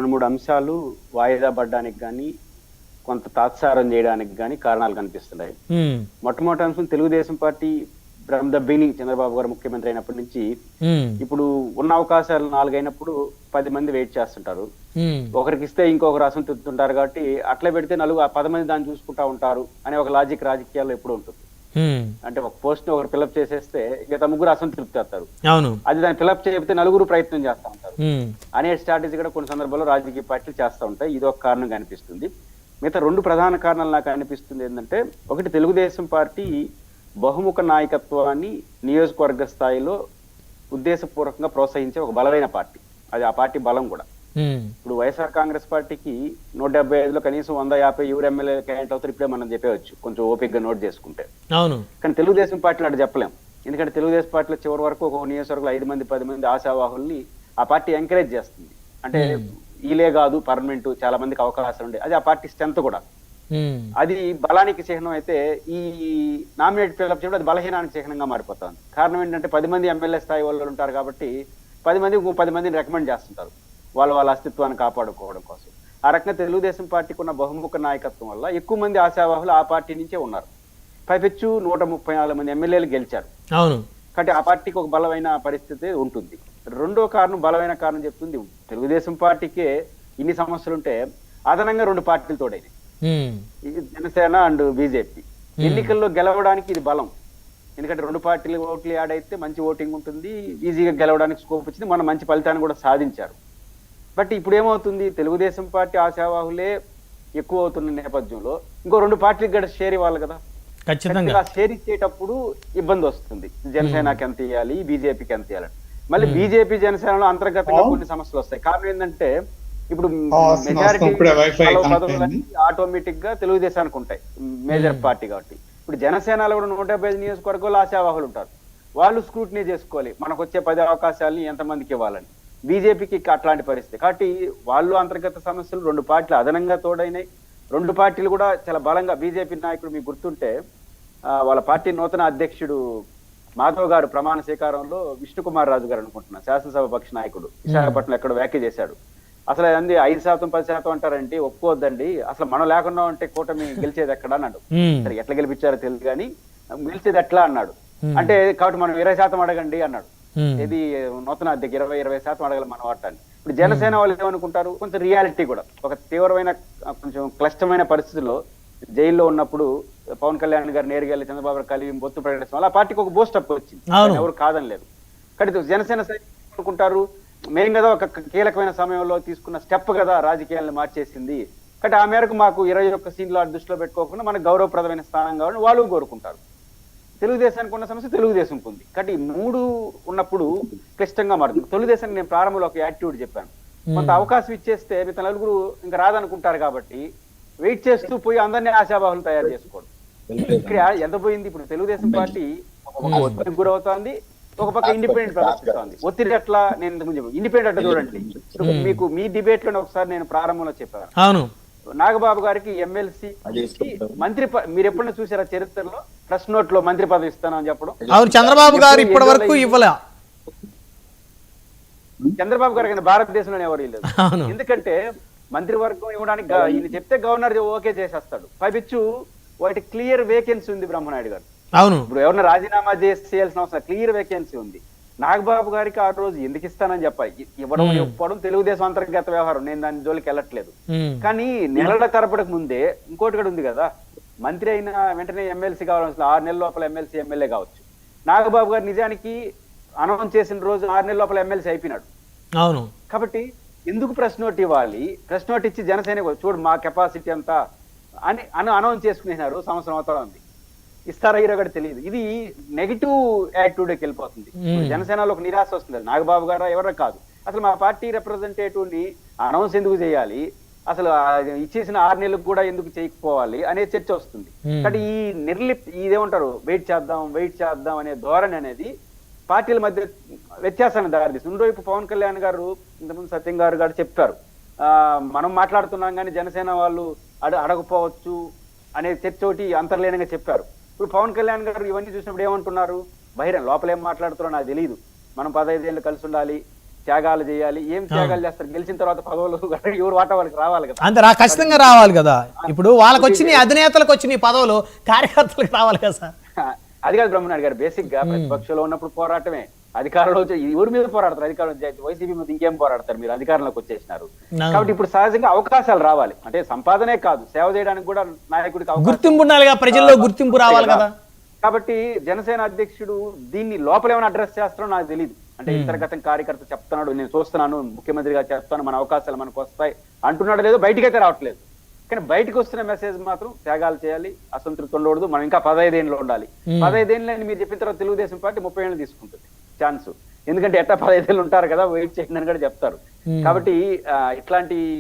3 అంశాలు వాయిదా పడడానికి గాని, కొంత తాత్సారం చేయడానికి గాని కారణాలు కనిపిస్తున్నాయి. హ్మ్. మొట్టమొదటి అంశం Telugu Desam party from the beginning Chandrababu గారు ముఖ్యమంత్రి అయినప్పటి నుంచి హ్మ్. ఇప్పుడు ఉన్న అవకాశాలు 4 అయినప్పుడు 10 మంది వెయిట్ చేస్తుంటారు. హ్మ్. ఒకరికి ఇస్తే ఇంకొకరు అసంతృప్తి ఉంటారు కాబట్టి అట్లే పెడితే ఆ 10 మంది దాన్ని చూసుకుంటా ఉంటారు అనే ఒక లాజిక్ రాజకీయాల్లో ఎప్పుడు ఉంటుంది. హ్మ్. అంటే ఒక పోస్ట్ ని ఒకరు ఫిలప్ చేసేస్తే మిగతా ముగ్గురు అసంతృప్తి అవుతారు. అవును. అది దాన్ని ఫిలప్ చేయకపోతే నలుగురు ప్రయత్నం చేస్తా ఉంటారు హ్మ్. అనే స్ట్రాటజీ కూడా కొన్ని సందర్భాల్లో రాజకీయ పార్టీలు చేస్తూ ఉంటాయి. ఇది ఒక కారణంగా అనిపిస్తుంది. మిగతా 2 ప్రధాన కారణాలు నాకు అనిపిస్తుంది ఏంటంటే, ఒకటి తెలుగుదేశం పార్టీ బహుముఖ నాయకత్వాన్ని నియోజకవర్గ స్థాయిలో ఉద్దేశపూర్వకంగా ప్రోత్సహించే ఒక బలమైన పార్టీ. అది ఆ పార్టీ బలం కూడా. హ్మ్. ఇప్పుడు వైఎస్ఆర్ కాంగ్రెస్ పార్టీకి 175లో కనీసం 150 ఎవరు ఎమ్మెల్యే క్యాండిడేట్ అవుతారు ఇప్పుడే మనం చెప్పవచ్చు, కొంచెం ఓపికగా నోట్ చేసుకుంటే. అవును. కానీ తెలుగుదేశం పార్టీలో అటు చెప్పలేం. ఎందుకంటే తెలుగుదేశం పార్టీలో చివరి వరకు ఒక నియోజకవర్గంలో 5 మంది 10 మంది ఆశావాహుల్ని ఆ పార్టీ ఎంకరేజ్ చేస్తుంది. అంటే వీలే కాదు పర్మనెంట్, చాలా మందికి అవకాశాలు ఉండే, అది ఆ పార్టీ స్ట్రెంత్ కూడా. హ్మ్. అది బలానికి చిహ్నం అయితే ఈ నామినేట్ ఫిలప్ చేయడం అది బలహీనానికి చిహ్నంగా మారిపోతుంది. కారణం ఏంటంటే 10 మంది ఎమ్మెల్యే స్థాయి వాళ్ళు ఉంటారు కాబట్టి 10 మందిని రికమెండ్ చేస్తుంటారు వాళ్ళ అస్తిత్వాన్ని కాపాడుకోవడం కోసం. ఆ రకంగా తెలుగుదేశం పార్టీకి ఉన్న బహుముఖ నాయకత్వం వల్ల ఎక్కువ మంది ఆశావాహులు ఆ పార్టీ నుంచే ఉన్నారు. పైపెచ్చు 134 మంది ఎమ్మెల్యేలు గెలిచారు. అవును. కాబట్టి ఆ పార్టీకి ఒక బలమైన పరిస్థితి ఉంటుంది. రెండో కారణం, బలమైన కారణం చెప్తుంది, తెలుగుదేశం పార్టీకే ఇన్ని సమస్యలుంటే అదనంగా 2 పార్టీలు తోడైనాయి, హ్మ్. Janasena and BJP. ఎన్నికల్లో గెలవడానికి ఇది బలం. ఎందుకంటే 2 పార్టీలు ఓట్లు యాడ్ అయితే మంచి ఓటింగ్ ఉంటుంది, ఈజీగా గెలవడానికి స్కోప్ వచ్చింది, మన మంచి ఫలితాన్ని కూడా సాధించారు. బట్ ఇప్పుడు ఏమవుతుంది, తెలుగుదేశం పార్టీ ఆశావాహులే ఎక్కువ అవుతున్న నేపథ్యంలో ఇంకో 2 పార్టీలకు కూడా షేర్ ఇవ్వాలి కదా. ఖచ్చితంగా. షేర్ ఇచ్చేటప్పుడు ఇబ్బంది వస్తుంది. జనసేనకి ఎంత ఇవ్వాలి, బీజేపీకి ఎంత ఇవ్వాలి. మళ్ళీ బీజేపీ జనసేనలో అంతర్గతంగా కొన్ని సమస్యలు వస్తాయి. కారణం ఏంటంటే ఇప్పుడు మెజారిటీ ఆటోమేటిక్ గా తెలుగుదేశానికి ఉంటాయి, మేజర్ పార్టీ కాబట్టి. ఇప్పుడు జనసేనలో కూడా 175 నియోజకవర్గాల్లో ఆశావాహులు ఉంటారు. వాళ్ళు స్క్రూటినీ చేసుకోవాలి, మనకు వచ్చే 10 అవకాశాలని ఎంతమందికి ఇవ్వాలని. బీజేపీకి అట్లాంటి పరిస్థితి కాబట్టి వాళ్ళు అంతర్గత సమస్యలు 2 పార్టీలు అదనంగా తోడైనాయి. 2 పార్టీలు కూడా చాలా బలంగా, బీజేపీ నాయకుడు మీకు గుర్తుంటే వాళ్ళ పార్టీ నూతన అధ్యక్షుడు మాధవ్ గారు ప్రమాణ స్వీకారంలో విష్ణుకుమార్ రాజు గారు అనుకుంటున్నా శాసనసభ పక్ష నాయకుడు విశాఖపట్నం ఎక్కడ వ్యాఖ్య చేశాడు. అసలు అంది 5% 10% అంటారండి, ఒప్పుకోవద్దండి, అసలు మనం లేకుండా ఉంటే కూటమి గెలిచేది ఎక్కడ అన్నాడు. సరే ఎట్లా గెలిపించారో తెలియదు కానీ గెలిచేది ఎట్లా అన్నాడు. అంటే కాబట్టి మనం 20% అడగండి అన్నాడు. ఇది నూతన అధ్యక్ష 20% అడగల మన వాటాన్ని. ఇప్పుడు జనసేన వాళ్ళు ఏమనుకుంటారు, కొంచెం రియాలిటీ కూడా, ఒక తీవ్రమైన కొంచెం క్లిష్టమైన పరిస్థితుల్లో జైల్లో ఉన్నప్పుడు పవన్ కళ్యాణ్ గారు నేరుగా వెళ్ళి చంద్రబాబు గారు కలిసి బొత్తు ప్రకటించడం వల్ల ఆ పార్టీకి ఒక బూస్టప్ వచ్చింది, ఎవరు కాదనలేదు. కానీ జనసేన అనుకుంటారు, మేము కదా ఒక కీలకమైన సమయంలో తీసుకున్న స్టెప్ కదా రాజకీయాలను మార్చేసింది, కాబట్టి ఆ మేరకు మాకు 21 సీన్లు దృష్టిలో పెట్టుకోకుండా మనకు గౌరవప్రదమైన స్థానం కావాలని వాళ్ళు కోరుకుంటారు. తెలుగుదేశానికి ఉన్న సమస్య తెలుగుదేశంకి ఉంది. కాబట్టి ఈ 3 ఉన్నప్పుడు క్లిష్టంగా మారుతుంది. తెలుగుదేశానికి నేను ప్రారంభంలో ఒక యాటిట్యూడ్ చెప్పాను, కొంత అవకాశం ఇచ్చేస్తే మిగతా నలుగురు ఇంకా రాదనుకుంటారు కాబట్టి వెయిట్ చేస్తూ పోయి అందరినీ ఆశావాహులు తయారు చేసుకోవడం. ఇక్కడ ఎంత పోయింది, ఇప్పుడు తెలుగుదేశం పార్టీ ఒత్తిడికి గురవుతోంది, ఒక పక్క ఇండిపెండెంట్ ప్రదర్శిస్తోంది. ఒత్తిడి ఎట్లా, నేను ఇంతకుముందు ఇండిపెండెంట్ అంటే చూడండి, మీకు మీ డిబేట్ లోనే ఒకసారి నేను ప్రారంభంలో చెప్పాను, అవును, నాగబాబు గారికి ఎమ్మెల్సీ మంత్రి, మీరు ఎప్పుడైనా చూసారా చరిత్రలో ప్రెస్ నోట్ లో మంత్రి పదవి ఇస్తానని చెప్పడం? అవును, చంద్రబాబు గారు ఇప్పటి వరకు ఇవ్వలే. చంద్రబాబు గారికి భారతదేశంలోనే ఎవరు లేదు. ఎందుకంటే మంత్రివర్గం ఇవ్వడానికి ఈయన చెప్తే గవర్నర్ ఓకే చేసేస్తాడు. పైపిచ్చు వాటి క్లియర్ వేకెన్సీ ఉంది బ్రహ్మనాయుడు గారు. అవును, ఇప్పుడు ఎవరైనా రాజీనామా చేయాల్సిన అవసరం, క్లియర్ వేకెన్సీ ఉంది. నాగబాబు గారికి ఆ రోజు ఎందుకు ఇస్తానని చెప్పాలి, ఇవ్వడం తెలుగుదేశం అంతర్గత వ్యవహారం, నేను దాని జోలికి వెళ్ళట్లేదు. కానీ నెలల తరపడకు ముందే ఇంకోటి కూడా ఉంది కదా, మంత్రి అయిన వెంటనే ఎమ్మెల్సీ కావాల్సిన 6 నెలల లోపల ఎమ్మెల్సీ ఎమ్మెల్యే కావచ్చు. నాగబాబు గారు నిజానికి అనౌన్స్ చేసిన రోజు 6 నెలల లోపల ఎమ్మెల్సీ అయిపోయినాడు. అవును, కాబట్టి ఎందుకు ప్రెస్ నోట్ ఇవ్వాలి, ప్రెస్ నోట్ ఇచ్చి జనసేన చూడు మా కెపాసిటీ అంతా అని అనౌన్స్ చేసుకునేనారు. సంవత్సరం అవుతా ఉంది, ఇస్తారా హీరో కూడా తెలియదు. ఇది నెగిటివ్ యాటిట్యూడ్కి వెళ్ళిపోతుంది. జనసేనలో ఒక నిరాశ వస్తుంది, నాగబాబు గారు ఎవరో కాదు, అసలు మా పార్టీ రిప్రజెంటేటివ్ ని అనౌన్స్ ఎందుకు చేయాలి, అసలు ఇచ్చేసిన 6 నెలలకు కూడా ఎందుకు చేయకపోవాలి అనే చర్చ వస్తుంది. కానీ ఈ ఇదేమంటారు వెయిట్ చేద్దాం అనే ధోరణి అనేది పార్టీల మధ్య వ్యత్యాసాన్ని దారితీస్తుంది. రెండో వైపు పవన్ కళ్యాణ్ గారు, ఇంతకుముందు సత్యం గారు చెప్పారు, మనం మాట్లాడుతున్నాం కానీ జనసేన వాళ్ళు అడగపోవచ్చు అనే చర్చ ఒకటి అంతర్లీనంగా చెప్పారు. ఇప్పుడు పవన్ కళ్యాణ్ గారు ఇవన్నీ చూసినప్పుడు ఏమంటున్నారు, బహిరంగ లోపల ఏం మాట్లాడుతున్నారో నాకు తెలియదు, మనం 15 ఏళ్ళు కలిసి ఉండాలి, త్యాగాలు చేయాలి. ఏం త్యాగాలు చేస్తారు? గెలిచిన తర్వాత పదవులు ఎవరు వాటా వాళ్ళకి రావాలి కదా. అంతే ఖచ్చితంగా రావాలి కదా. ఇప్పుడు వాళ్ళకి వచ్చినాయి, అధినేతలకు వచ్చినాయి పదవులు, కార్యకర్తలకు రావాలి కదా సార్. అది కాదు బ్రహ్మనాయుడు గారు, బేసిక్ గా ప్రతిపక్షంలో ఉన్నప్పుడు పోరాటమే, అధికారంలో వచ్చి ఎవరి మీద పోరాడతారు? అధికారం వైసీపీ మీద ఇంకేం పోరాడతారు? మీరు అధికారంలోకి వచ్చేసినారు కాబట్టి ఇప్పుడు సహజంగా అవకాశాలు రావాలి. అంటే సంపాదనే కాదు, సేవ చేయడానికి కూడా నాయకుడికి గుర్తింపు ఉండాలిగా, ప్రజల్లో గుర్తింపు రావాలి కదా. కాబట్టి జనసేన అధ్యక్షుడు దీన్ని లోపల ఏమైనా అడ్రస్ చేస్తారో నాకు తెలియదు. అంటే ఇంతర్గతం కార్యకర్త చెప్తున్నాడు, నేను చూస్తున్నాను, ముఖ్యమంత్రి గారు చెప్తాను, మన అవకాశాలు మనకు వస్తాయి అంటున్నాడు, లేదో బయటకైతే రావట్లేదు. కానీ బయటకు వస్తున్న మెసేజ్ మాత్రం త్యాగాలు చేయాలి, అసంతృప్తి ఉండకూడదు, మనం ఇంకా 15 ఏళ్ళు ఉండాలి. 15 ఏళ్ళని మీరు చెప్పిన తర్వాత తెలుగుదేశం పార్టీ 30 ఏళ్ళు తీసుకుంటుంది ఛాన్స్. ఎందుకంటే ఎట్టా 15 ఏళ్ళు ఉంటారు కదా, వెయిట్ చేయండి అని కూడా చెప్తారు. కాబట్టి ఇట్లాంటి